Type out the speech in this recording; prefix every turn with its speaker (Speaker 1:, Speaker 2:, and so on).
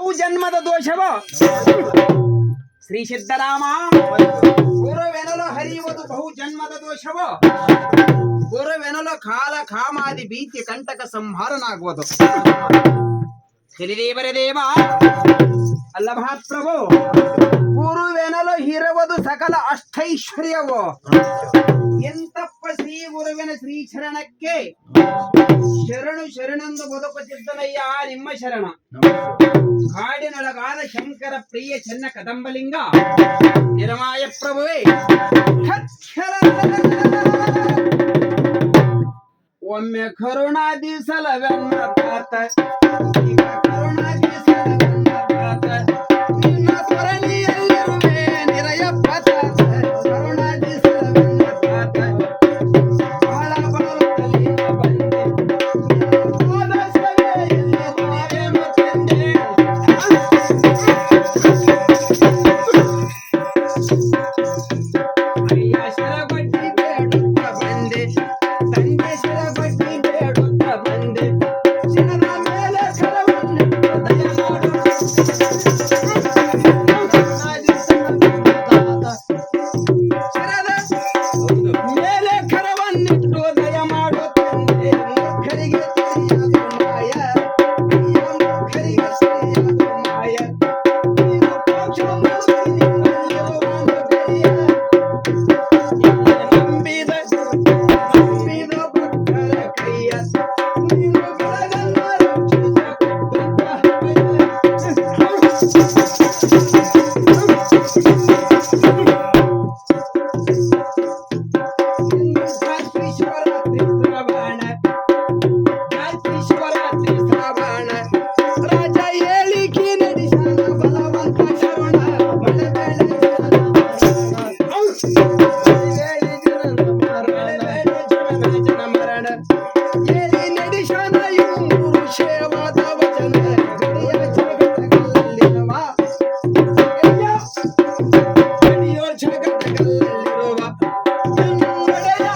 Speaker 1: ಬಹುಜನ್ಮದ ದೋಷವ ಶ್ರೀ ಸಿದ್ದರಾಮ ಗುರುವೆನಲು ಹರಿಯುವುದು ಬಹುಜನ್ಮದ ದೋಷವ ಗುರುವೆನಲು ಕಾಲ ಕಾಮಾದಿ ಭೀತಿ ಕಂಟಕ ಸಂಹಾರನಾಗುವುದು ತಿಳಿದೇವರೇ ದೇವ ಅಲ್ಲ ಮಹಾಪ್ರಭು ಗುರುವೆನಲು ಹಿರುವುದು ಸಕಲ ಅಷ್ಟೈಶ್ವರ್ಯವು ಎಂತಪ್ಪ ಶ್ರೀ ಗುರುವಿನ ಶ್ರೀ ಶರಣಕ್ಕೆ ಶರಣು ಶರಣೆಂದು ಬದುಕುತ್ತಿದ್ದನಯ್ಯ ನಿಮ್ಮ ಶರಣ ಕಾಡಿನೊಳಗಾದ ಶಂಕರ ಪ್ರಿಯ ಚೆನ್ನ ಕದಂಬಲಿಂಗ ನಿರಮಾಯ ಪ್ರಭುವೇ ಒಮ್ಮೆ ಕರುಣಾದಿಸಲವೆನ್ನ ತಾತ ಈಗ ಕರುಣಾದಿಸಲವೆನ್ನ ತಾತ ನಿನ್ನ ಸ್ವರಣಿಯಲ್ಲಿರುವೆ ನಿರಯಪ್ಪ ತಾತ ಕರುಣಾದಿಸಲವೆನ್ನ ತಾತ ಬಹಳ ಬರುತ್ತಲಿಂದ ಬಂದೆ ಹೋದ ಸಭೆಯಲ್ಲಿ ಬಾವೆ ಮತ್ತಂದೆ ಅಯ್ಯ ಶರಬಟ್ಟಿ ಬೇಡುತ್ತ ಬಂದೆ ತಂದೆ ಶರಬಟ್ಟಿ ಬೇಡುತ್ತ ಬಂದೆ ಶಿರದ ಮೇಲೆ ಕರವನ್ನಿಟ್ಟು ದಯ ಮಾಡು ಶಿರದ ಮೇಲೆ ಕರವನ್ನಿಟ್ಟು ದಯ ಮಾಡು ತಂದೆ ಮೂರ್ಖರಿಗೆ ತಿಳಿಯದು ಮಾಯ ಅಯ್ಯ ಮೂರ್ಖರಿಗೆ ತಿಳಿಯದು ಮಾಯ ನೀನು ಪಕ್ಷಮೂರ್ತಿ ನಿನ್ನಲ್ಲಿರುವಾಗ ಬೆಳೆಯ ನಂಬಿದ ಭಕ್ತರ ಕೈಯ ನೀನು ಬೆಳಗನ್ನ ರಕ್ಷಿಸಿಕೊಟ್ಟಂತ ಗಾಯತ್ರಿ ಶಿವರಾತ್ರಿ ಶ್ರವಣ ಗಾಯತ್ರಿ ಶಿವರಾತ್ರಿ ಶ್ರವಣ ರಾಜ ಹೇಳಿಕೆ ನಡೆಸನ ಬಲವಂತ ಶರಣ ಬಡಬೇಡ ಜನ ಮರಣ ಏಳಿ ನಡೆಸನ ಇವು ಮೂರು ಶೇವಾದ ವಚನ ಗಡಿಯ ಜಗತ್ತಗಲ್ಲಿರುವ ಗಡಿಯೋ ಜಗತ್ತಗಲ್ಲಿರುವ ಎನ್ನಡೆಯ